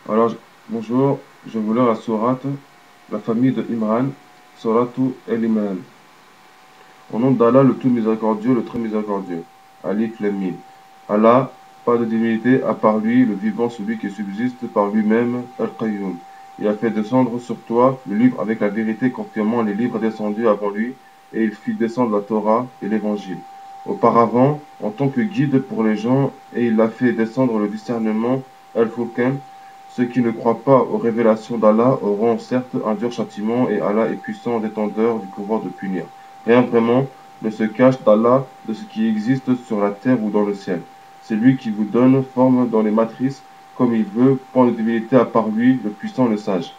Alors, bonjour, je vous lis la sourate, la famille de Imran, Suratu El-Imran. Au nom d'Allah, le tout miséricordieux, le très miséricordieux. Alif Lam Mim. Allah, pas de divinité à part lui, le vivant, celui qui subsiste par lui-même, Al-Qayyum. Il a fait descendre sur toi le livre avec la vérité, confirmant les livres descendus avant lui, et il fit descendre la Torah et l'Évangile. Auparavant, en tant que guide pour les gens, et il a fait descendre le discernement, Al-Furqan. Ceux qui ne croient pas aux révélations d'Allah auront certes un dur châtiment, et Allah est puissant, détendeur du pouvoir de punir. Rien vraiment ne se cache d'Allah de ce qui existe sur la terre ou dans le ciel. C'est lui qui vous donne forme dans les matrices comme il veut, point de divinité à part lui, le puissant, le sage.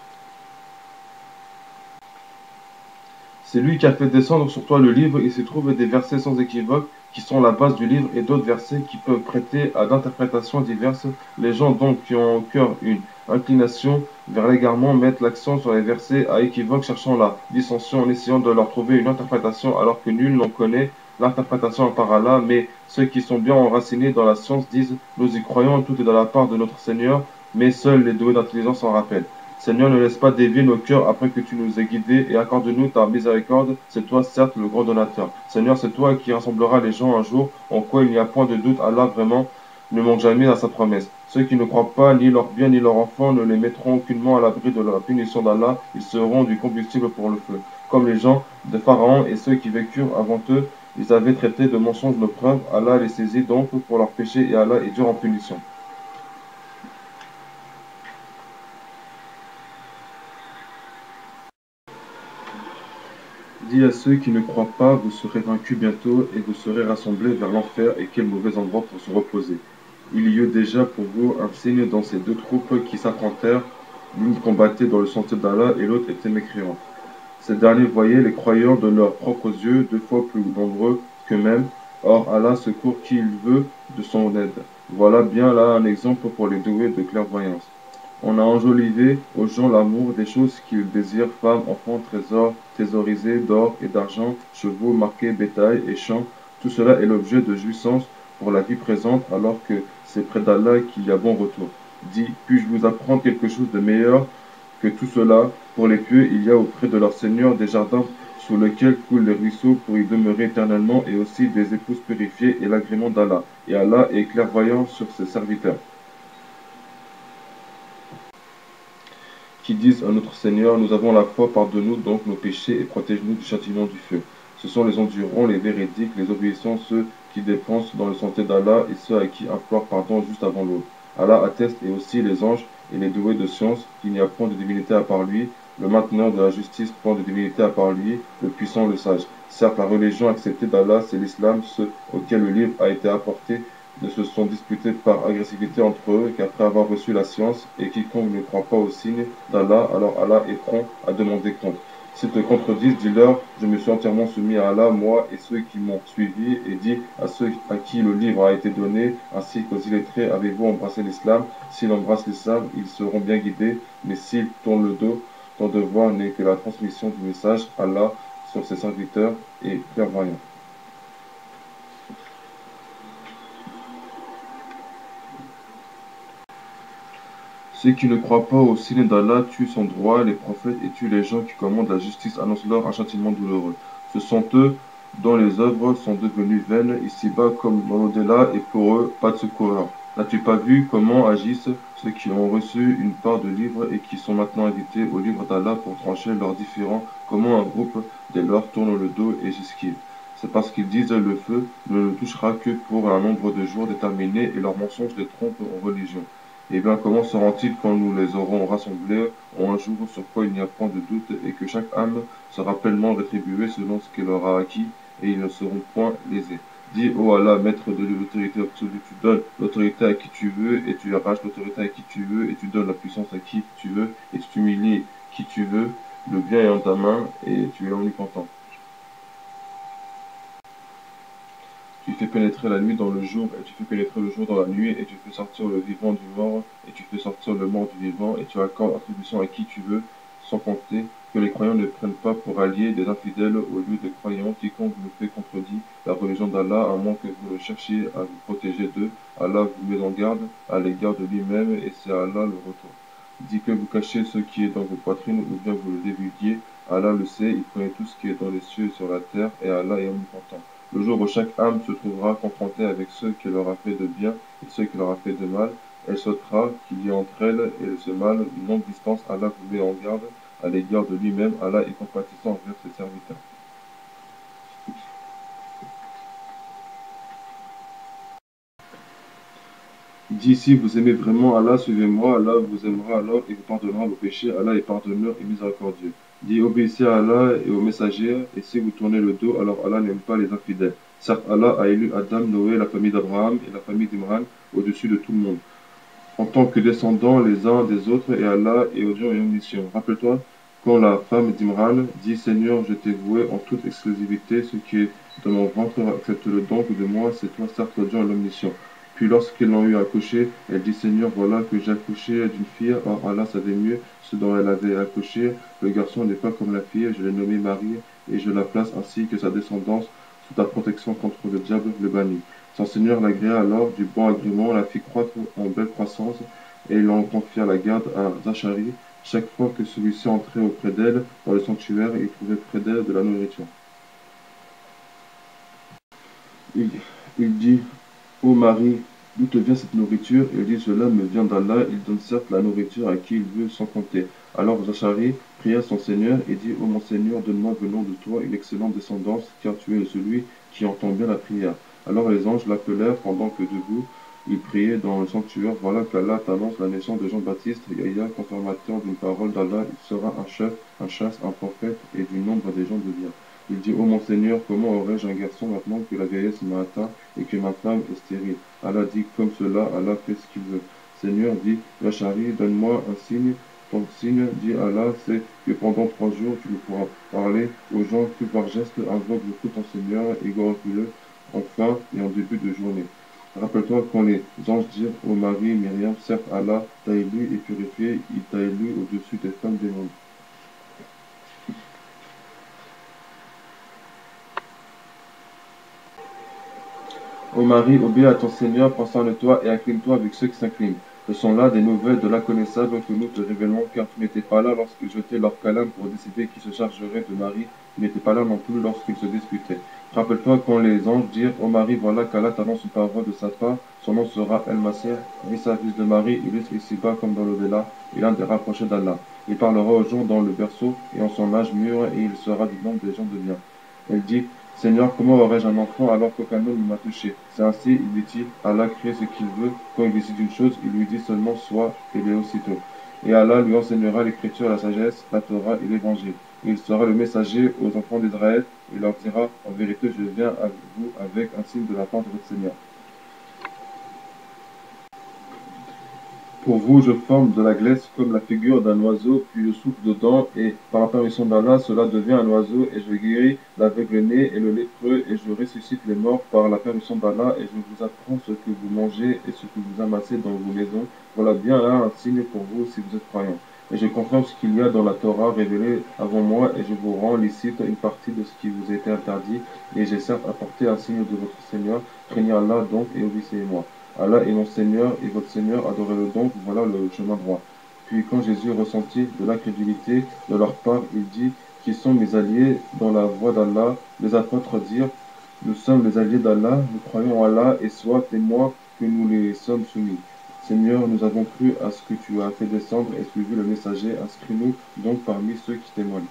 C'est lui qui a fait descendre sur toi le livre, il se trouve des versets sans équivoque qui sont la base du livre et d'autres versets qui peuvent prêter à d'interprétations diverses. Les gens donc qui ont au cœur une inclination vers l'égarement mettent l'accent sur les versets à équivoque, cherchant la dissension en essayant de leur trouver une interprétation alors que nul n'en connaît l'interprétation par Allah, mais ceux qui sont bien enracinés dans la science disent nous y croyons, tout est de la part de notre Seigneur, mais seuls les doués d'intelligence s'en rappellent. Seigneur, ne laisse pas dévier nos cœurs après que tu nous aies guidés et accorde-nous ta miséricorde. C'est toi, certes, le grand donateur. Seigneur, c'est toi qui rassembleras les gens un jour, en quoi il n'y a point de doute. Allah, vraiment, ne manque jamais à sa promesse. Ceux qui ne croient pas, ni leurs biens ni leurs enfants, ne les mettront aucunement à l'abri de la punition d'Allah. Ils seront du combustible pour le feu. Comme les gens de Pharaon et ceux qui vécurent avant eux, ils avaient traité de mensonges nos preuves. Allah les saisit donc pour leurs péchés et Allah est dur en punition. Dis à ceux qui ne croient pas, vous serez vaincus bientôt et vous serez rassemblés vers l'enfer, et quel mauvais endroit pour se reposer. Il y eut déjà pour vous un signe dans ces deux troupes qui s'affrontèrent, l'une combattait dans le sentier d'Allah et l'autre était mécréante. Ces derniers voyaient les croyants de leurs propres yeux 2 fois plus nombreux qu'eux-mêmes. Or Allah secourt qui il veut de son aide. Voilà bien là un exemple pour les doués de clairvoyance. On a enjolivé aux gens l'amour des choses qu'ils désirent, femmes, enfants, trésors, thésaurisés d'or et d'argent, chevaux, marqués, bétail et champs. Tout cela est l'objet de jouissance pour la vie présente, alors que c'est près d'Allah qu'il y a bon retour. Dis, puis-je vous apprendre quelque chose de meilleur que tout cela? Pour les pieux, il y a auprès de leur Seigneur des jardins sous lesquels coulent les ruisseaux pour y demeurer éternellement, et aussi des épouses purifiées et l'agrément d'Allah. Et Allah est clairvoyant sur ses serviteurs, qui disent à notre Seigneur, nous avons la foi, pardonne-nous donc nos péchés et protège-nous du châtiment du feu. Ce sont les endurants, les véridiques, les obéissants, ceux qui dépensent dans le sentier d'Allah et ceux à qui implorent pardon juste avant l'aube. Allah atteste et aussi les anges et les doués de science qu'il n'y a point de divinité à part lui, le mainteneur de la justice, point de divinité à part lui, le puissant, le sage. Certes, la religion acceptée d'Allah, c'est l'islam, ceux auxquels le livre a été apporté ne se sont disputés par agressivité entre eux qu'après avoir reçu la science, et quiconque ne croit pas au signe d'Allah, alors Allah est prompt à demander compte. S'ils te contredisent, dis-leur, je me suis entièrement soumis à Allah, moi et ceux qui m'ont suivi, et dis à ceux à qui le livre a été donné, ainsi qu'aux illettrés, avez-vous embrassé l'islam? S'ils embrassent l'islam, ils seront bien guidés, mais s'ils tournent le dos, ton devoir n'est que la transmission du message. Allah sur ses serviteurs et clairvoyant. Ceux qui ne croient pas au signe d'Allah tuent son droit, les prophètes, et tuent les gens qui commandent la justice, annoncent-leur un châtiment douloureux. Ce sont eux dont les œuvres sont devenues vaines ici-bas comme dans l'au-delà, et pour eux, pas de secoureur. N'as-tu pas vu comment agissent ceux qui ont reçu une part de livre et qui sont maintenant invités au livre d'Allah pour trancher leurs différends, comment un groupe dès lors tourne le dos et s'esquive? C'est parce qu'ils disent le feu ne le touchera que pour un nombre de jours déterminé, et leurs mensonges les trompent en religion. Eh bien, comment seront-ils quand nous les aurons rassemblés en un jour sur quoi il n'y a point de doute, et que chaque âme sera pleinement rétribuée selon ce qu'elle aura acquis, et ils ne seront point lésés. Dis, ô Allah, maître de l'autorité absolue, tu donnes l'autorité à qui tu veux, et tu arraches l'autorité à qui tu veux, et tu donnes la puissance à qui tu veux, et tu humilies qui tu veux, le bien est en ta main, et tu es omnipotent. Tu fais pénétrer la nuit dans le jour, et tu fais pénétrer le jour dans la nuit, et tu fais sortir le vivant du mort, et tu fais sortir le mort du vivant, et tu accordes attribution à qui tu veux, sans compter que les croyants ne prennent pas pour alliés des infidèles au lieu des croyants. Quiconque vous fait contredit la religion d'Allah, à moins que vous ne cherchiez à vous protéger d'eux. Allah vous met en garde à l'égard de lui-même, et c'est à Allah le retour. dit que vous cachez ce qui est dans vos poitrines ou bien vous le divulguiez. Allah le sait, il connaît tout ce qui est dans les cieux et sur la terre, et Allah est omnipotent. Le jour où chaque âme se trouvera confrontée avec ceux qui leur a fait de bien et ceux qui leur a fait de mal, elle sautera qu'il y ait entre elle et ce mal une longue distance. Allah vous met en garde à l'égard de lui-même. Allah est compatissant envers ses serviteurs. Dis si vous aimez vraiment Allah, suivez-moi, Allah vous aimera alors et vous pardonnera vos péchés. Allah est pardonneur et miséricordieux. Dis obéissez à Allah et aux messagers, et si vous tournez le dos, alors Allah n'aime pas les infidèles. Certes, Allah a élu Adam, Noé, la famille d'Abraham et la famille d'Imran au-dessus de tout le monde, en tant que descendants les uns des autres, et Allah est audient et omniscient. Rappelle-toi, quand la femme d'Imran dit Seigneur, je t'ai voué en toute exclusivité, ce qui est dans mon ventre, accepte-le donc de moi, c'est toi, certes, l'audient et l'omniscient. Puis lorsqu'ils l'ont eu accouché, elle dit Seigneur, voilà que j'ai accouché d'une fille. Or Allah savait mieux ce dont elle avait accouché. Le garçon n'est pas comme la fille, je l'ai nommé Marie, et je la place ainsi que sa descendance sous ta protection contre le diable, le banni. Son Seigneur l'agréa alors du bon agrément, la fit croître en belle croissance, et il en confia la garde à Zachari. Chaque fois que celui-ci entrait auprès d'elle dans le sanctuaire, il trouvait près d'elle de la nourriture. Il, il dit Ô Marie, d'où te vient cette nourriture? Elle dit Cela me vient d'Allah, il donne certes la nourriture à qui il veut sans compter. Alors Zachari pria son Seigneur et dit Ô mon Seigneur, donne-moi venant de toi une excellente descendance, car tu es celui qui entend bien la prière. Alors les anges l'appelèrent pendant que debout, il priait dans le sanctuaire. Voilà qu'Allah t'annonce la naissance de Jean-Baptiste, Yahya, confirmateur d'une parole d'Allah. Il sera un chef, un chaste, un prophète, et du nombre des gens de bien. Il dit Ô mon Seigneur, comment aurais-je un garçon maintenant que la vieillesse m'a atteint et que ma femme est stérile? Allah dit comme cela, Allah fait ce qu'il veut. Seigneur dit Zachari, donne-moi un signe. Ton signe, dit Allah, c'est que pendant 3 jours tu ne pourras parler aux gens que par geste. Invoque beaucoup ton Seigneur et glorifie-le en fin et en début de journée. Rappelle-toi quand les anges dirent au mari Myriam, certes Allah t'a élu et purifié, il t'a élu au-dessus des femmes des mondes. Ô Marie, obéis à ton Seigneur, prosterne-toi et incline-toi avec ceux qui s'inclinent. Ce sont là des nouvelles de l'inconnaissable que nous te révélons, car tu n'étais pas là lorsqu'ils jetaient leur calame pour décider qui se chargerait de Marie, tu n'étais pas là non plus lorsqu'ils se disputaient. Rappelle-toi quand les anges dirent Ô Marie, voilà qu'Allah t'annonce une parole de sa part, son nom sera El-Masih, vis-à-vis de Marie, illustre ici-bas comme dans l'au-delà, et l'un des rapprochés d'Allah. Il parlera aux gens dans le berceau et en son âge mûr, et il sera du nombre des gens de bien. Elle dit Seigneur, comment aurais-je un enfant alors qu'aucun homme ne m'a touché? C'est ainsi, il dit-il, Allah crée ce qu'il veut. Quand il décide une chose, il lui dit seulement soit, et il est aussitôt. Et Allah lui enseignera l'écriture, la sagesse, la Torah et l'évangile. Et il sera le messager aux enfants d'Israël, et leur dira, en vérité, je viens à vous avec un signe de la part de votre Seigneur. Pour vous, je forme de la glaise comme la figure d'un oiseau, puis je souffle dedans, et par la permission d'Allah, cela devient un oiseau, et je guéris l'aveugle-né et le lépreux, et je ressuscite les morts par la permission d'Allah, et je vous apprends ce que vous mangez et ce que vous amassez dans vos maisons. Voilà bien là un signe pour vous si vous êtes croyants. Et je confirme ce qu'il y a dans la Torah révélée avant moi, et je vous rends licite une partie de ce qui vous a été interdit, et j'ai certes apporté un signe de votre Seigneur. Craignez Allah donc et obéissez-moi. Allah est mon Seigneur et votre Seigneur, adorez-le donc, voilà le chemin droit. Puis quand Jésus ressentit de l'incrédulité de leur part, il dit, qui sont mes alliés dans la voie d'Allah? Les apôtres dirent, nous sommes les alliés d'Allah, nous croyons en Allah, et sois témoin que nous les sommes soumis. Seigneur, nous avons cru à ce que tu as fait descendre et suivi le messager, inscris-nous donc parmi ceux qui témoignent.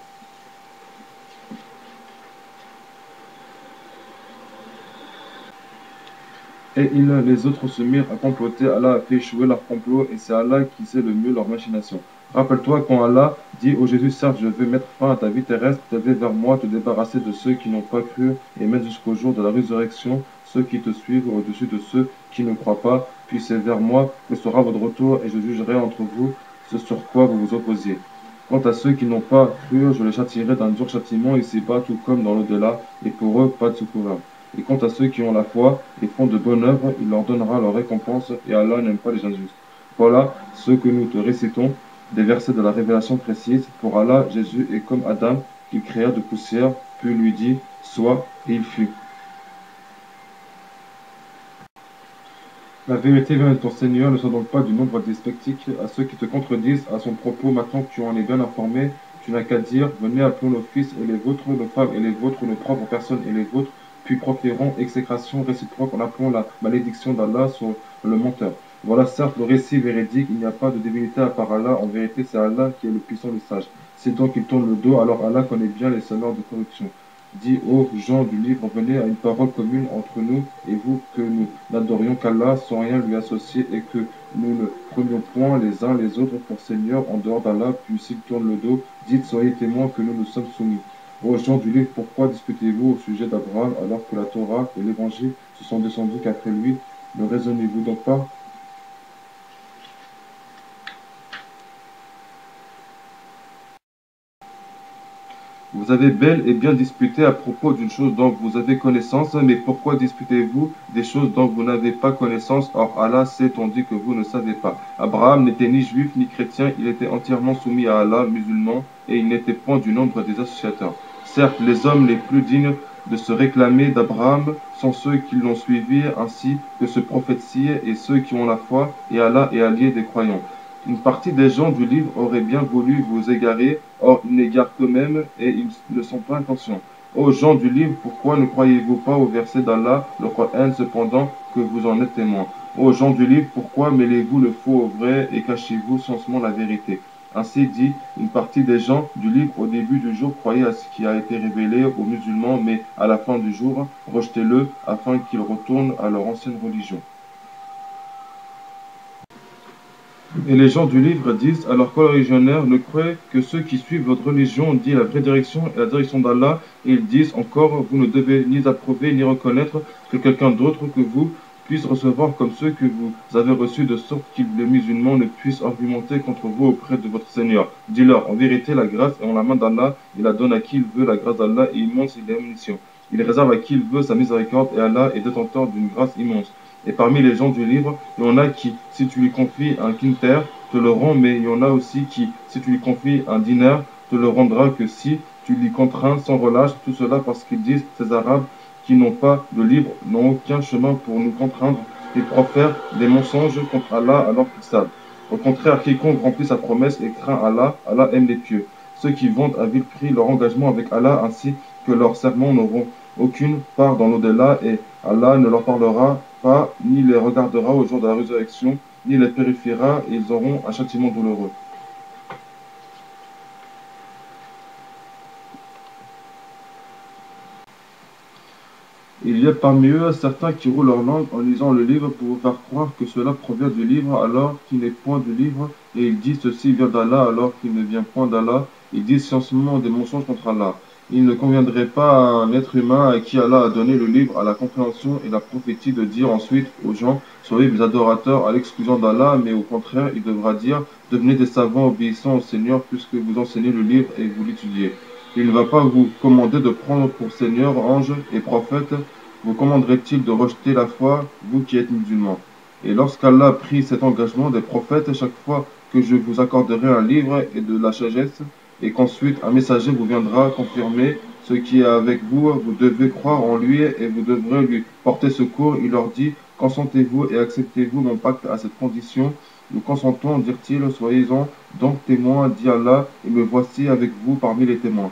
Et les autres se mirent à comploter. Allah a fait échouer leur complot et c'est Allah qui sait le mieux leur machination. Rappelle-toi quand Allah dit au Jésus, certes, je veux mettre fin à ta vie terrestre, t'aider vers moi, te débarrasser de ceux qui n'ont pas cru et mettre jusqu'au jour de la résurrection ceux qui te suivent au-dessus de ceux qui ne croient pas. Puis c'est vers moi que sera votre retour et je jugerai entre vous ce sur quoi vous vous opposiez. Quant à ceux qui n'ont pas cru, je les châtierai d'un dur châtiment ici-bas, tout comme dans l'au-delà, et pour eux, pas de secours. Et quant à ceux qui ont la foi et font de bonnes œuvres, il leur donnera leur récompense, et Allah n'aime pas les injustes. Voilà ce que nous te récitons, des versets de la révélation précise. Pour Allah, Jésus est comme Adam, qu'il créa de poussière, puis lui dit, sois, et il fut. La vérité vient de ton Seigneur, ne sois donc pas du nombre des sceptiques, à ceux qui te contredisent à son propos. Maintenant que tu en es bien informé, tu n'as qu'à dire, venez, appelons nos fils et les vôtres, nos femmes et les vôtres, nos propres personnes et les vôtres, puis proférons exécration réciproque en appelant la malédiction d'Allah sur le menteur. Voilà certes le récit véridique, il n'y a pas de divinité à part Allah, en vérité c'est Allah qui est le puissant, le sage. C'est donc qu'il tourne le dos, alors Allah connaît bien les semeurs de corruption. Dis aux gens du livre, venez à une parole commune entre nous et vous, que nous n'adorions qu'Allah sans rien lui associer et que nous ne prenions point les uns les autres pour seigneurs en dehors d'Allah, puis s'ils tournent le dos, dites, soyez témoins que nous nous sommes soumis. Ô gens du livre, pourquoi discutez-vous au sujet d'Abraham alors que la Torah et l'Évangile se sont descendus qu'après lui? Ne raisonnez-vous donc pas? Vous avez bel et bien disputé à propos d'une chose dont vous avez connaissance, mais pourquoi disputez-vous des choses dont vous n'avez pas connaissance? Or Allah sait, tandis que vous ne savez pas. Abraham n'était ni juif ni chrétien, il était entièrement soumis à Allah, musulman, et il n'était point du nombre des associateurs. Certes, les hommes les plus dignes de se réclamer d'Abraham sont ceux qui l'ont suivi, ainsi que ce prophète-ci et ceux qui ont la foi, et Allah est allié des croyants. Une partie des gens du livre aurait bien voulu vous égarer, or ils n'égarent qu'eux-mêmes et ils ne sont pas inconscients. Ô gens du livre, pourquoi ne croyez-vous pas au verset d'Allah, le Coran, cependant que vous en êtes témoins? Ô gens du livre, pourquoi mêlez-vous le faux au vrai et cachez-vous sensement la vérité? Ainsi dit, une partie des gens du livre au début du jour croyaient à ce qui a été révélé aux musulmans, mais à la fin du jour, rejetez-le afin qu'ils retournent à leur ancienne religion. Et les gens du livre disent, alors que religionnaires ne croient que ceux qui suivent votre religion dit la vraie direction et la direction d'Allah, et ils disent encore, vous ne devez ni approuver ni reconnaître que quelqu'un d'autre que vous puisse recevoir comme ceux que vous avez reçus, de sorte que les musulmans ne puissent argumenter contre vous auprès de votre Seigneur. Dis-leur, en vérité, la grâce est en la main d'Allah, il la donne à qui il veut, la grâce d'Allah est immense, il est omniscient. Il réserve à qui il veut sa miséricorde, et Allah est détenteur d'une grâce immense. Et parmi les gens du livre, il y en a qui, si tu lui confies un quinter, te le rend, mais il y en a aussi qui, si tu lui confies un dinar, te le rendra que si tu l'y contrains sans relâche. Tout cela parce qu'ils disent, ces Arabes qui n'ont pas de livre, n'ont aucun chemin pour nous contraindre. Ils profèrent des mensonges contre Allah alors qu'ils savent. Au contraire, quiconque remplit sa promesse et craint Allah, Allah aime les pieux. Ceux qui vendent à vil prix leur engagement avec Allah ainsi que leurs serments n'auront aucune part dans l'au-delà et Allah ne leur parlera pas, ni les regardera au jour de la résurrection, ni les purifiera, et ils auront un châtiment douloureux. Il y a parmi eux certains qui roulent leur langue en lisant le livre pour vous faire croire que cela provient du livre alors qu'il n'est point du livre, et ils disent ceci vient d'Allah alors qu'il ne vient point d'Allah. Ils disent sciencement des mensonges contre Allah. Il ne conviendrait pas à un être humain à qui Allah a donné le livre, à la compréhension et la prophétie de dire ensuite aux gens, soyez des adorateurs à l'exclusion d'Allah, mais au contraire, il devra dire, devenez des savants obéissants au Seigneur puisque vous enseignez le livre et vous l'étudiez. Il ne va pas vous commander de prendre pour Seigneur, anges et prophètes, vous commanderait-il de rejeter la foi, vous qui êtes musulmans? Et lorsqu'Allah prit cet engagement des prophètes, chaque fois que je vous accorderai un livre et de la sagesse, et qu'ensuite un messager vous viendra confirmer ce qui est avec vous, vous devez croire en lui et vous devrez lui porter secours. Il leur dit, consentez-vous et acceptez-vous mon pacte à cette condition? Nous consentons, dirent-ils, soyez-en donc témoins, dit Allah, et me voici avec vous parmi les témoins.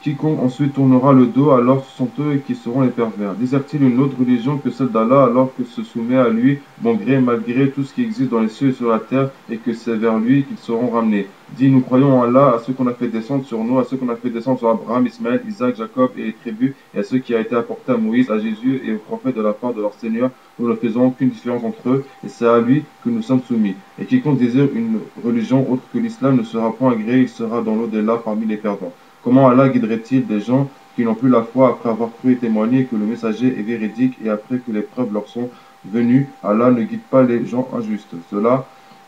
Quiconque ensuite tournera le dos, alors ce sont eux qui seront les pervers. Désire-t-il une autre religion que celle d'Allah, alors que se soumet à lui, bon gré malgré tout ce qui existe dans les cieux et sur la terre, et que c'est vers lui qu'ils seront ramenés? Dis, nous croyons en Allah, à ceux qu'on a fait descendre sur nous, à ceux qu'on a fait descendre sur Abraham, Ismaël, Isaac, Jacob et les tribus, et à ceux qui a été apporté à Moïse, à Jésus et aux prophètes de la part de leur Seigneur. Nous ne faisons aucune différence entre eux, et c'est à lui que nous sommes soumis. Et quiconque désire une religion autre que l'islam ne sera point agréé, il sera dans l'au-delà parmi les perdants. Comment Allah guiderait-il des gens qui n'ont plus la foi après avoir cru et témoigné que le messager est véridique et après que les preuves leur sont venues? Allah ne guide pas les gens injustes. Cela,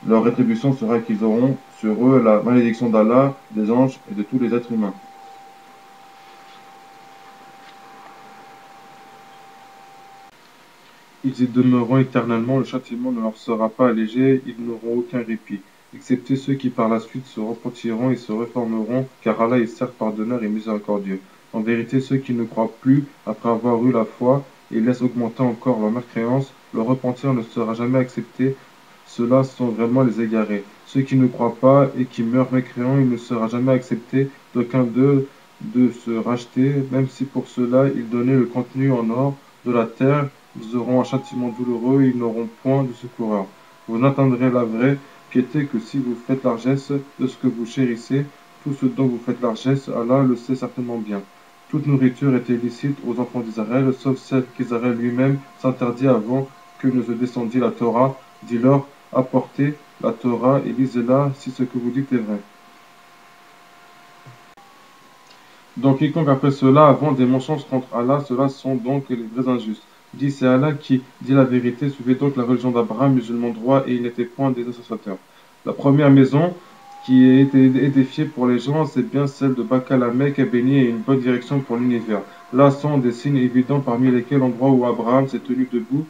leur rétribution sera qu'ils auront sur eux la malédiction d'Allah, des anges et de tous les êtres humains. Ils y demeureront éternellement, le châtiment ne leur sera pas allégé, ils n'auront aucun répit, excepté ceux qui par la suite se repentiront et se réformeront, car Allah est certes pardonneur et miséricordieux. En vérité, ceux qui ne croient plus, après avoir eu la foi, et laissent augmenter encore leur mécréance, leur repentir ne sera jamais accepté. Ceux-là sont vraiment les égarés. Ceux qui ne croient pas et qui meurent mécréants, il ne sera jamais accepté d'aucun d'eux de se racheter, même si pour cela ils donnaient le contenu en or de la terre, ils auront un châtiment douloureux, ils n'auront point de secoureur. Vous n'atteindrez la vraie piété que si vous faites largesse de ce que vous chérissez, tout ce dont vous faites largesse, Allah le sait certainement bien. Toute nourriture était licite aux enfants d'Israël, sauf celle qu'Israël lui-même s'interdit avant que ne se descendît la Torah. Dis-leur, apportez la Torah et lisez-la si ce que vous dites est vrai. Donc quiconque après cela avant des mensonges contre Allah, ceux-là sont donc les vrais injustes. Dit c'est Allah qui dit la vérité, suivez donc la religion d'Abraham, musulman droit, et il n'était point des associateurs. La première maison qui a été édifiée pour les gens, c'est bien celle de Baka la Mecque, bénie et une bonne direction pour l'univers. Là sont des signes évidents parmi lesquels l'endroit où Abraham s'est tenu debout,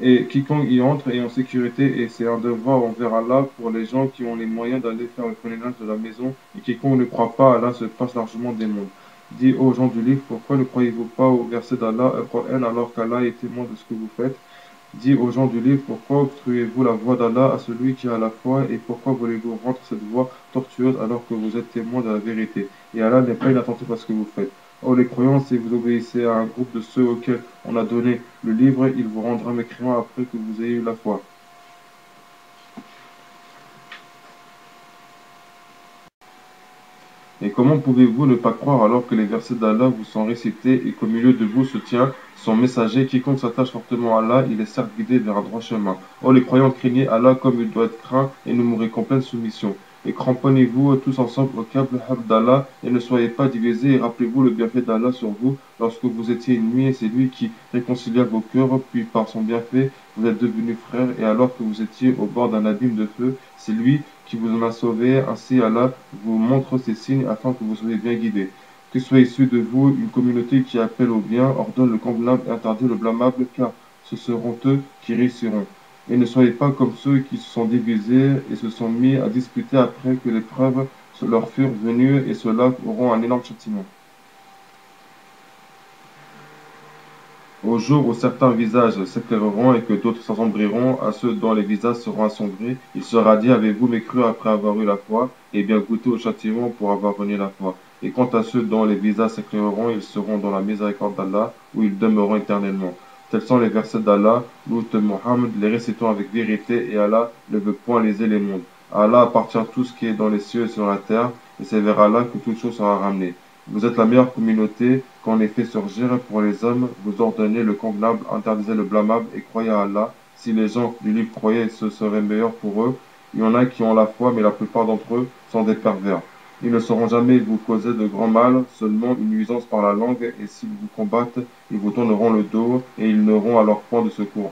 et quiconque y entre est en sécurité, et c'est un devoir envers Allah pour les gens qui ont les moyens d'aller faire le pèlerinage de la maison, et quiconque ne croit pas, Allah se passe largement des mondes. Dit aux gens du livre, pourquoi ne croyez-vous pas au verset d'Allah, Al-Qur'an, alors qu'Allah est témoin de ce que vous faites? Dit aux gens du livre, pourquoi obstruez-vous la voie d'Allah à celui qui a la foi, et pourquoi voulez-vous rendre cette voie tortueuse alors que vous êtes témoin de la vérité? Et Allah n'est pas inattentif à ce que vous faites. Oh les croyants, si vous obéissez à un groupe de ceux auxquels on a donné le livre, il vous rendra mécréants après que vous ayez eu la foi. Et comment pouvez-vous ne pas croire alors que les versets d'Allah vous sont récités et qu'au milieu de vous se tient son messager, quiconque s'attache fortement à Allah, il est certes guidé vers un droit chemin. Oh les croyants, craignez Allah comme il doit être craint et ne mourrez qu'en pleine soumission. Et cramponnez-vous tous ensemble au câble d'Allah et ne soyez pas divisés et rappelez-vous le bienfait d'Allah sur vous lorsque vous étiez ennemis et c'est lui qui réconcilia vos cœurs, puis par son bienfait vous êtes devenus frères et alors que vous étiez au bord d'un abîme de feu, c'est lui qui vous en a sauvé, ainsi Allah vous montre ces signes afin que vous soyez bien guidés. Que soit issue de vous une communauté qui appelle au bien, ordonne le convenable et interdit le blâmable, car ce seront eux qui réussiront. Et ne soyez pas comme ceux qui se sont divisés et se sont mis à disputer après que les preuves leur furent venues, et ceux-là auront un énorme châtiment. Au jour où certains visages s'éclaireront et que d'autres s'assombreront, à ceux dont les visages seront assombris, il sera dit, avez-vous mécru après avoir eu la foi, et bien goûté au châtiment pour avoir renié la foi. Et quant à ceux dont les visages s'éclaireront, ils seront dans la miséricorde d'Allah, où ils demeureront éternellement. Tels sont les versets d'Allah, nous te Mohammed les récitons avec vérité, et Allah ne veut point léser les mondes. À Allah appartient tout ce qui est dans les cieux et sur la terre, et c'est vers Allah que toute chose sera ramenée. Vous êtes la meilleure communauté qu'en ait fait surgir pour les hommes, vous ordonnez le convenable, interdisez le blâmable et croyez à Allah. Si les gens du livre croyaient, ce serait meilleur pour eux. Il y en a qui ont la foi, mais la plupart d'entre eux sont des pervers. Ils ne sauront jamais vous causer de grand mal, seulement une nuisance par la langue, et s'ils vous combattent, ils vous tourneront le dos, et ils n'auront alors point de secours.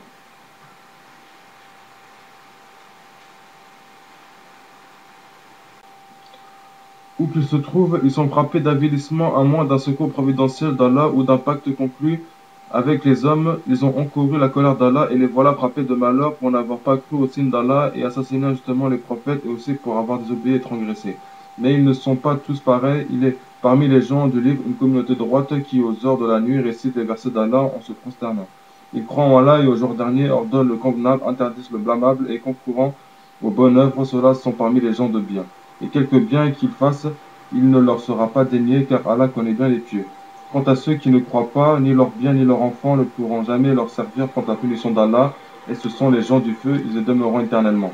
Où qu'ils se trouvent, ils sont frappés d'avilissement à moins d'un secours providentiel d'Allah ou d'un pacte conclu avec les hommes. Ils ont encouru la colère d'Allah et les voilà frappés de malheur pour n'avoir pas cru au signe d'Allah et assassiné injustement les prophètes et aussi pour avoir désobéi et transgressé. Mais ils ne sont pas tous pareils. Il est parmi les gens du livre une communauté droite qui, aux heures de la nuit, récite les versets d'Allah en se prosternant. Ils croient en Allah et au jour dernier ordonnent le convenable, interdisent le blâmable et concourant aux bonnes œuvres. Ceux-là sont parmi les gens de bien. Et quelque bien qu'ils fassent, il ne leur sera pas dénié, car Allah connaît bien les pieux. Quant à ceux qui ne croient pas, ni leurs biens ni leurs enfants ne pourront jamais leur servir contre la punition d'Allah, et ce sont les gens du feu, ils y demeureront éternellement.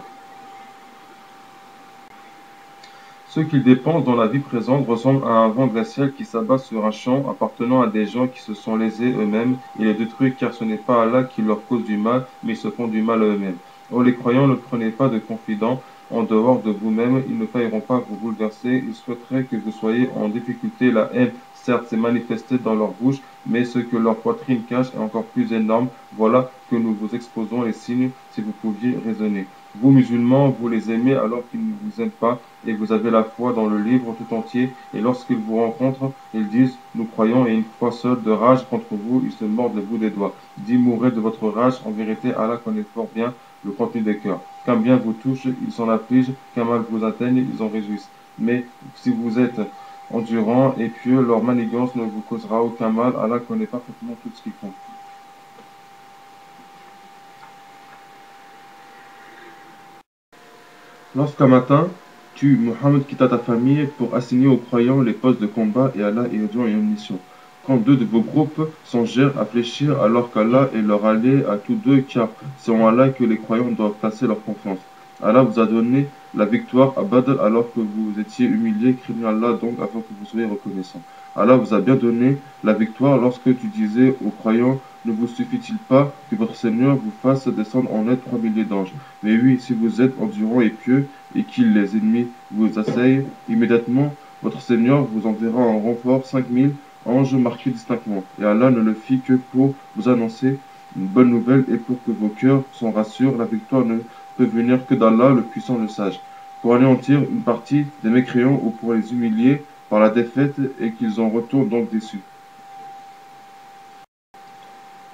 Ceux qui dépensent dans la vie présente ressemblent à un vent glacial qui s'abat sur un champ appartenant à des gens qui se sont lésés eux-mêmes et les détruit, car ce n'est pas Allah qui leur cause du mal, mais ils se font du mal à eux-mêmes. Oh les croyants, ne prenez pas de confidents en dehors de vous-même, ils ne failleront pas vous bouleverser, ils souhaiteraient que vous soyez en difficulté, la haine certes s'est manifestée dans leur bouche, mais ce que leur poitrine cache est encore plus énorme, voilà que nous vous exposons les signes si vous pouviez raisonner. Vous musulmans, vous les aimez alors qu'ils ne vous aiment pas, et vous avez la foi dans le livre tout entier, et lorsqu'ils vous rencontrent, ils disent, nous croyons, et une fois seuls de rage contre vous, ils se mordent le bout des doigts. Dis, mourrez de votre rage, en vérité, Allah connaît fort bien le contenu des cœurs. Qu'un bien vous touche, ils s'en affligent, qu'un mal vous atteigne, ils en réjouissent. Mais si vous êtes endurant et pieux, leur manigance ne vous causera aucun mal, Allah connaît parfaitement tout ce qu'ils font. Lorsqu'un matin, tu, Mohammed, quitta ta famille pour assigner aux croyants les postes de combat et Allah est Dieu et une mission. Quand deux de vos groupes songèrent à fléchir alors qu'Allah est leur allié à tous deux, car c'est en Allah que les croyants doivent placer leur confiance. Allah vous a donné la victoire à Badr alors que vous étiez humiliés, craignez Allah donc afin que vous soyez reconnaissants. Allah vous a bien donné la victoire lorsque tu disais aux croyants, ne vous suffit-il pas que votre Seigneur vous fasse descendre en aide 3 milliers d'anges? Mais oui, si vous êtes endurant et pieux, et que les ennemis vous assaillent, immédiatement votre Seigneur vous enverra en renfort 5000 anges marqués distinctement. Et Allah ne le fit que pour vous annoncer une bonne nouvelle et pour que vos cœurs s'en rassurent. La victoire ne peut venir que d'Allah, le puissant, le sage. Pour anéantir une partie des mécréants ou pour les humilier par la défaite et qu'ils en retournent donc déçus.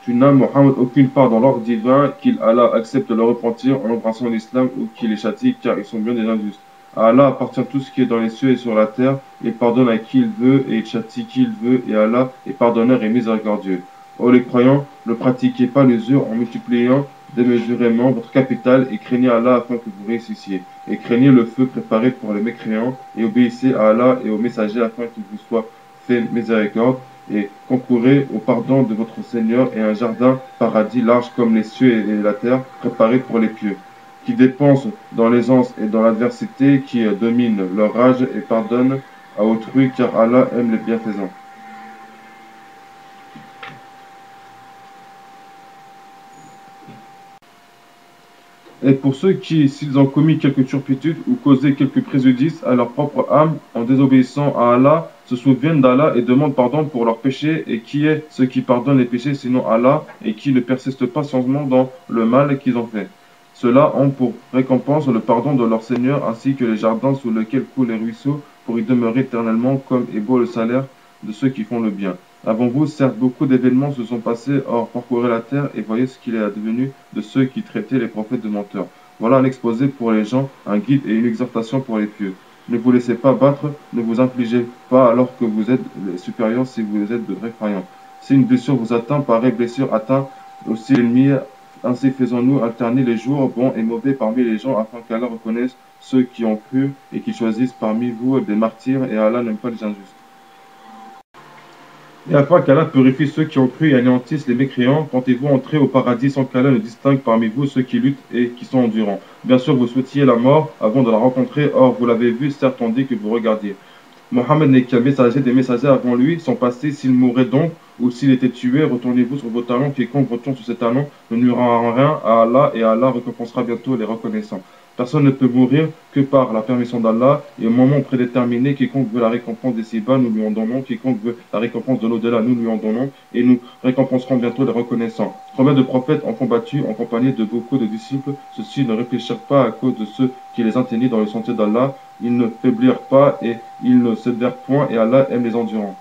Tu n'as, Mohammed, aucune part dans l'ordre divin, qu'il Allah accepte le repentir en embrassant l'islam ou qu'il les châtie, car ils sont bien des injustes. À Allah appartient tout ce qui est dans les cieux et sur la terre, il pardonne à qui il veut et il châtie qui il veut, et Allah est pardonneur et miséricordieux. Ô les croyants, ne pratiquez pas l'usure en multipliant démesurément votre capital et craignez Allah afin que vous réussissiez. Et craignez le feu préparé pour les mécréants et obéissez à Allah et aux messagers afin qu'il vous soit fait miséricorde et concourez au pardon de votre Seigneur et un jardin paradis large comme les cieux et la terre préparé pour les pieux, qui dépensent dans l'aisance et dans l'adversité, qui dominent leur rage et pardonnent à autrui, car Allah aime les bienfaisants. Et pour ceux qui, s'ils ont commis quelque turpitude ou causé quelque préjudice à leur propre âme en désobéissant à Allah, se souviennent d'Allah et demandent pardon pour leurs péchés, et qui est ce qui pardonne les péchés sinon Allah, et qui ne persiste pas sciemment dans le mal qu'ils ont fait. Ceux-là ont pour récompense le pardon de leur Seigneur, ainsi que les jardins sous lesquels coulent les ruisseaux, pour y demeurer éternellement, comme est beau le salaire de ceux qui font le bien. Avant vous, certes, beaucoup d'événements se sont passés, or parcourez la terre et voyez ce qu'il est advenu de ceux qui traitaient les prophètes de menteurs. Voilà un exposé pour les gens, un guide et une exhortation pour les pieux. Ne vous laissez pas battre, ne vous infligez pas alors que vous êtes les supérieurs si vous êtes de vrais croyants. Si une blessure vous atteint, pareille blessure atteint aussi l'ennemi. Ainsi faisons-nous alterner les jours bons et mauvais parmi les gens afin qu'Allah reconnaisse ceux qui ont cru et qui choisissent parmi vous des martyrs, et Allah n'aime pas les injustes. Et afin qu'Allah purifie ceux qui ont cru et anéantisse les mécréants, comptez-vous entrer au paradis sans qu'Allah ne distingue parmi vous ceux qui luttent et qui sont endurants. Bien sûr, vous souhaitiez la mort avant de la rencontrer, or vous l'avez vu, certes tandis que vous regardiez. Mohammed n'est qu'un messager des messagers avant lui, son passé, s'il mourait donc, ou s'il était tué, retournez-vous sur vos talons, quiconque retourne sur ses talons ne nuira en rien à Allah, et Allah récompensera bientôt les reconnaissants. Personne ne peut mourir que par la permission d'Allah, et au moment prédéterminé, quiconque veut la récompense des ci-bas, nous lui en donnons, quiconque veut la récompense de l'au-delà, nous lui en donnons, et nous récompenserons bientôt les reconnaissants. Combien de prophètes ont combattu en compagnie de beaucoup de disciples, ceux-ci ne réfléchirent pas à cause de ceux qui les atteignaient dans le sentier d'Allah, ils ne faiblirent pas et ils ne cédèrent point, et Allah aime les endurants.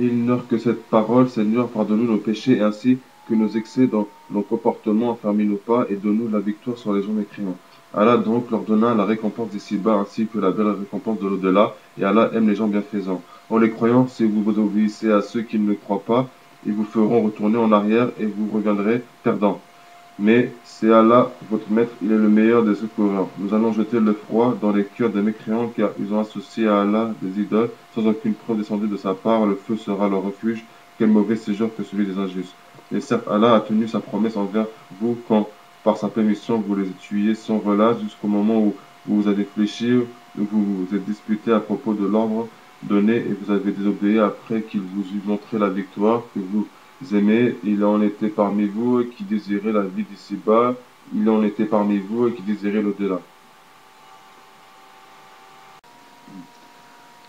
Il ignore que cette parole, Seigneur, pardonne-nous nos péchés et ainsi que nos excès dans nos comportements, affermis-nous pas et donne-nous la victoire sur les gens mécréants. Allah donc leur donna la récompense d'ici-bas ainsi que la belle récompense de l'au-delà, et Allah aime les gens bienfaisants. En les croyants, si vous vous obéissez à ceux qui ne le croient pas, ils vous feront retourner en arrière et vous reviendrez perdants. Mais c'est Allah, votre maître, il est le meilleur des secoureurs. Nous allons jeter le froid dans les cœurs des mécréants, car ils ont associé à Allah des idoles, sans aucune preuve descendue de sa part. Le feu sera leur refuge. Quel mauvais séjour que celui des injustes. Et certes, Allah a tenu sa promesse envers vous quand, par sa permission, vous les tuiez sans relâche jusqu'au moment où vous avez fléchi, où vous vous êtes disputé à propos de l'ordre donné et vous avez désobéi après qu'il vous eut montré la victoire que vous aimez, il en était parmi vous qui désirait la vie d'ici-bas, il en était parmi vous qui désirait l'au-delà.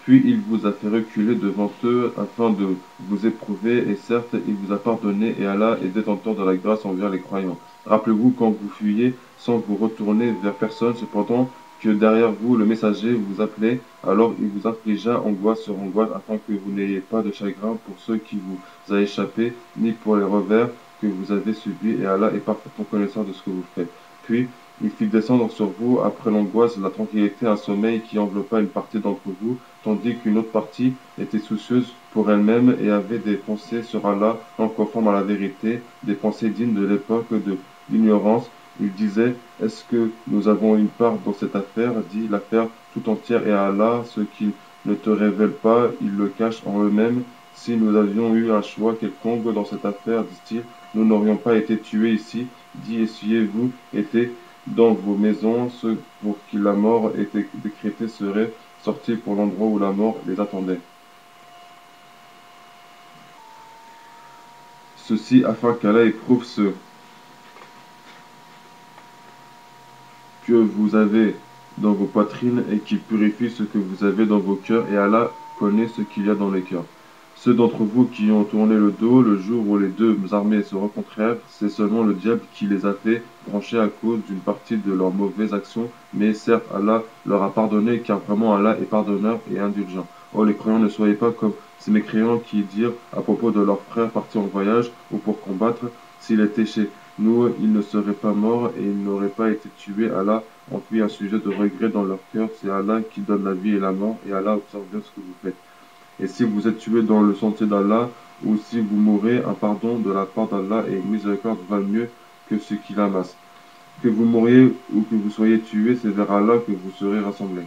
Puis il vous a fait reculer devant eux afin de vous éprouver, et certes, il vous a pardonné, et Allah est détenteur de la grâce envers les croyants. Rappelez-vous quand vous fuyiez sans vous retourner vers personne, cependant que derrière vous le messager vous appelait, alors il vous infligea angoisse sur angoisse afin que vous n'ayez pas de chagrin pour ceux qui vous a échappé, ni pour les revers que vous avez subis, et Allah est parfaitement connaissant de ce que vous faites. Puis Il fit descendre sur vous, après l'angoisse, la tranquillité, un sommeil qui enveloppa une partie d'entre vous, tandis qu'une autre partie était soucieuse pour elle-même et avait des pensées sur Allah non conformes à la vérité, des pensées dignes de l'époque de l'ignorance. Il disait, est-ce que nous avons une part dans cette affaire? Dit, l'affaire tout entière est à Allah, ce qu'ils ne te révèlent pas, ils le cachent en eux-mêmes. Si nous avions eu un choix quelconque dans cette affaire, dit-il, nous n'aurions pas été tués ici. Dit, essuyez-vous, était dans vos maisons, ceux pour qui la mort était décrétée seraient sortis pour l'endroit où la mort les attendait. Ceci afin qu'Allah éprouve ce que vous avez dans vos poitrines et qu'il purifie ce que vous avez dans vos cœurs, et Allah connaît ce qu'il y a dans les cœurs. Ceux d'entre vous qui ont tourné le dos le jour où les deux armées se rencontrèrent, c'est seulement le diable qui les a fait brancher à cause d'une partie de leurs mauvaises actions, mais certes Allah leur a pardonné, car vraiment Allah est pardonneur et indulgent. Oh les croyants, ne soyez pas comme ces mécréants qui dirent à propos de leurs frères partis en voyage ou pour combattre, s'il était chez nous, ils ne seraient pas morts et ils n'auraient pas été tués. Allah en fit un sujet de regret dans leur cœur. C'est Allah qui donne la vie et la mort, et Allah observe bien ce que vous faites. Et si vous êtes tués dans le sentier d'Allah, ou si vous mourrez, un pardon de la part d'Allah et une miséricorde valent mieux que ce qu'il amasse. Que vous mouriez ou que vous soyez tués, c'est vers Allah que vous serez rassemblés.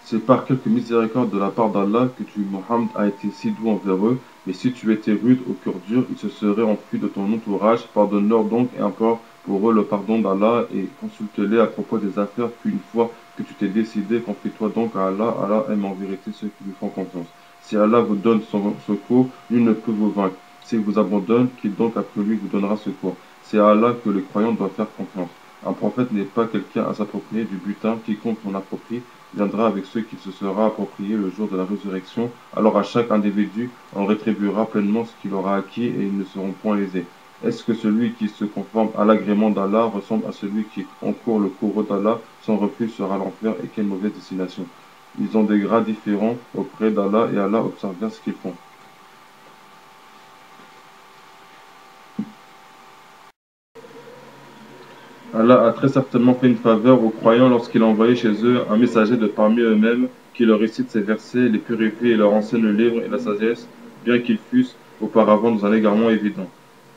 C'est par quelque miséricorde de la part d'Allah que tu, Mohammed, as été si doux envers eux, mais si tu étais rude au cœur dur, ils se seraient enfuis de ton entourage. Pardonne-leur donc et implore pour eux le pardon d'Allah et consulte-les à propos des affaires, puis une fois que tu t'es décidé, confie-toi donc à Allah. Allah aime en vérité ceux qui lui font confiance. Si Allah vous donne son secours, nul ne peut vous vaincre. S'il vous abandonne, qui donc après lui vous donnera secours? C'est à Allah que le croyant doit faire confiance. Un prophète n'est pas quelqu'un à s'approprier du butin, quiconque s'en approprie viendra avec ceux qui se sera approprié le jour de la résurrection. Alors à chaque individu, on rétribuera pleinement ce qu'il aura acquis et ils ne seront point lésés. Est-ce que celui qui se conforme à l'agrément d'Allah ressemble à celui qui encourt le courroux d'Allah? Son refuge sera l'enfer, et quelle mauvaise destination. Ils ont des grades différents auprès d'Allah et Allah observe bien ce qu'ils font. Allah a très certainement fait une faveur aux croyants lorsqu'il a envoyé chez eux un messager de parmi eux-mêmes qui leur récite ces versets, les purifie et leur enseigne le livre et la sagesse, bien qu'ils fussent auparavant dans un égarement évident.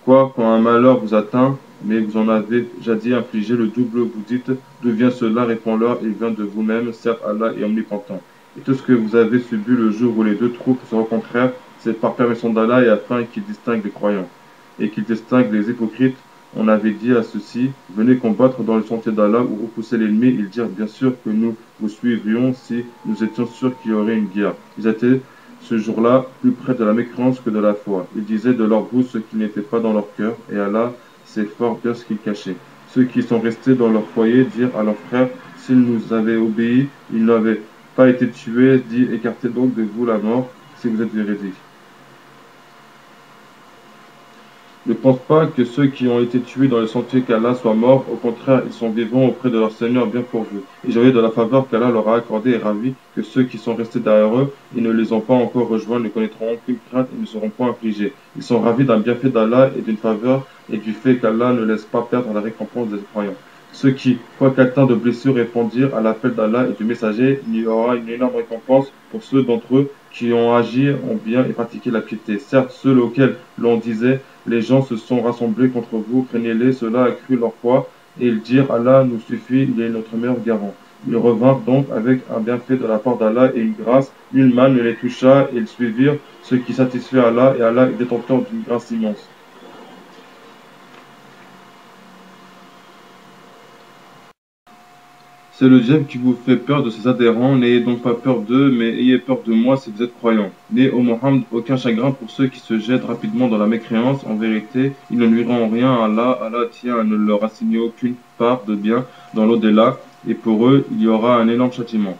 Quoi, quand un malheur vous atteint, mais vous en avez jadis infligé le double, vous dites, d'où vient cela? Réponds-leur, il vient de vous-même, certes Allah est omnipotent. Et tout ce que vous avez subi le jour où les deux troupes se rencontrèrent, c'est par permission d'Allah et afin qu'il distingue les croyants, et qu'il distingue les hypocrites. On avait dit à ceux-ci, venez combattre dans le sentier d'Allah ou repousser l'ennemi. Ils dirent bien sûr que nous vous suivrions si nous étions sûrs qu'il y aurait une guerre. Ils étaient ce jour-là plus près de la mécréance que de la foi. Ils disaient de leur bouche ce qui n'était pas dans leur cœur, et Allah sait fort bien ce qu'ils cachaient. Ceux qui sont restés dans leur foyer dirent à leurs frères, s'ils nous avaient obéi, ils n'avaient pas été tués, dit, écartez donc de vous la mort, si vous êtes véridiques. Ne pense pas que ceux qui ont été tués dans le sentier qu'Allah soient morts, au contraire, ils sont vivants auprès de leur Seigneur bien pourvus. Et joyeux de la faveur qu'Allah leur a accordée et ravis que ceux qui sont restés derrière eux, ils ne les ont pas encore rejoints, ne connaîtront aucune crainte et ne seront point affligés. Ils sont ravis d'un bienfait d'Allah et d'une faveur et du fait qu'Allah ne laisse pas perdre la récompense des croyants. Ceux qui, quoique atteints de blessures, répondirent à l'appel d'Allah et du messager, il y aura une énorme récompense pour ceux d'entre eux qui ont agi en bien et pratiqué la piété. Certes, ceux auxquels l'on disait, les gens se sont rassemblés contre vous, craignez-les, cela accrut leur foi, et ils dirent, Allah nous suffit, il est notre meilleur garant. Ils revinrent donc avec un bienfait de la part d'Allah et une grâce, nulle main ne les toucha, et ils suivirent ce qui satisfait Allah, et Allah est détenteur d'une grâce immense. C'est le diable qui vous fait peur de ses adhérents, n'ayez donc pas peur d'eux, mais ayez peur de moi si vous êtes croyants. N'ayez, ô Mohammed, aucun chagrin pour ceux qui se jettent rapidement dans la mécréance, en vérité, ils ne nuiront en rien à Allah, Allah tient à ne leur assigner aucune part de bien dans l'au-delà, et pour eux, il y aura un énorme châtiment.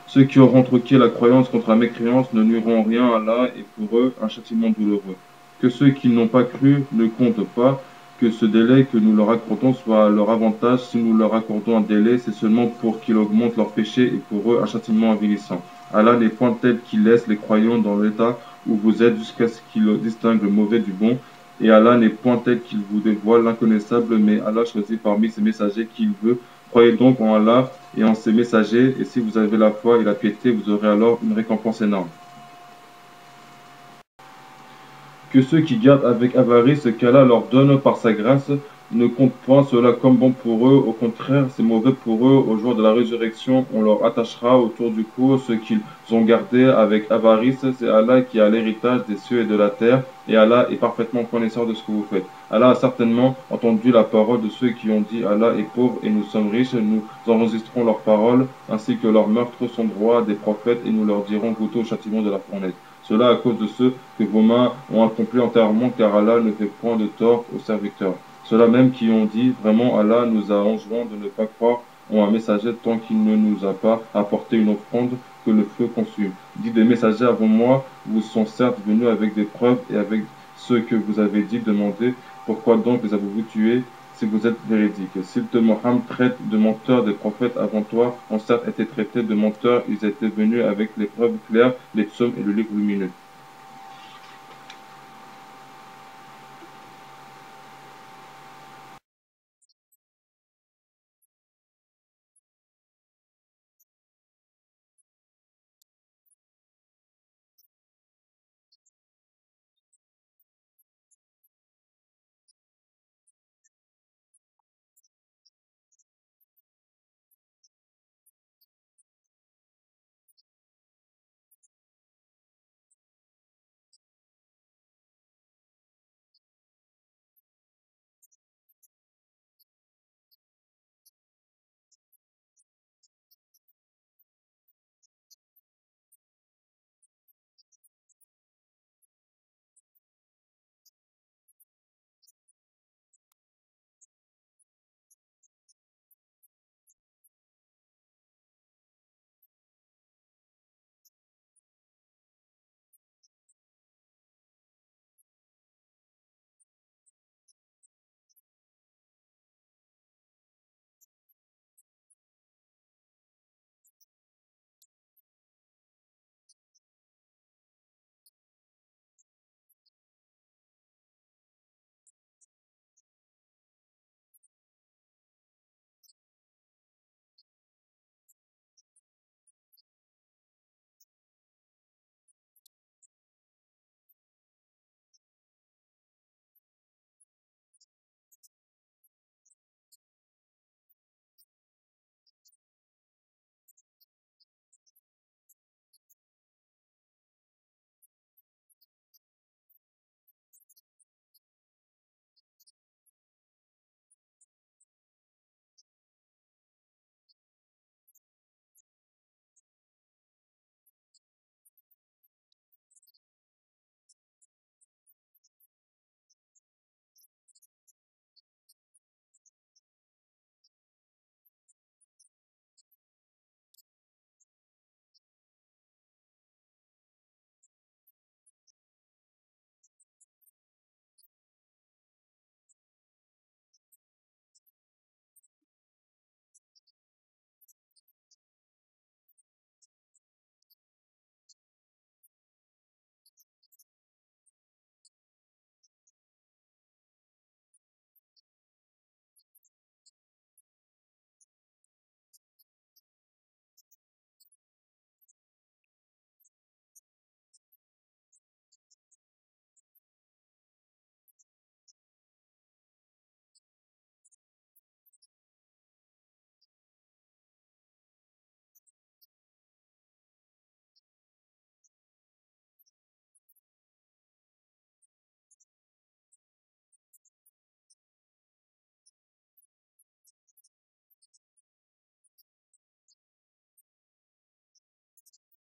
Ceux qui auront troqué la croyance contre la mécréance ne nuiront en rien à Allah, et pour eux, un châtiment douloureux. Que ceux qui n'ont pas cru ne comptent pas, que ce délai que nous leur accordons soit à leur avantage. Si nous leur accordons un délai, c'est seulement pour qu'ils augmentent leurs péchés et pour eux un châtiment avilissant. Allah n'est point tel qu'il laisse les croyants dans l'état où vous êtes jusqu'à ce qu'ils distinguent le mauvais du bon. Et Allah n'est point tel qu'il vous dévoile l'inconnaissable, mais Allah choisit parmi ses messagers qu'il veut. Croyez donc en Allah et en ses messagers, et si vous avez la foi et la piété, vous aurez alors une récompense énorme. Que ceux qui gardent avec avarice ce qu'Allah leur donne par sa grâce ne comptent point cela comme bon pour eux, au contraire, c'est mauvais pour eux. Au jour de la résurrection, on leur attachera autour du cou ce qu'ils ont gardé avec avarice. C'est Allah qui a l'héritage des cieux et de la terre, et Allah est parfaitement connaisseur de ce que vous faites. Allah a certainement entendu la parole de ceux qui ont dit Allah est pauvre et nous sommes riches. Nous enregistrons leurs paroles ainsi que leurs meurtres sont droits des prophètes, et nous leur dirons goûtez au châtiment de la fournaise. Cela à cause de ceux que vos mains ont accompli entièrement, car Allah ne fait point de tort aux serviteurs. Ceux-là même qui ont dit, vraiment Allah nous a enjoint de ne pas croire en un messager tant qu'il ne nous a pas apporté une offrande que le feu consume. Dit des messagers avant moi vous sont certes venus avec des preuves et avec ce que vous avez dit, demandez pourquoi donc les avez-vous tués si vous êtes véridiques. S'il te Mohammed traite de menteurs des prophètes avant toi, ont certes été traités de menteurs, ils étaient venus avec les preuves claires, les psaumes et le livre lumineux.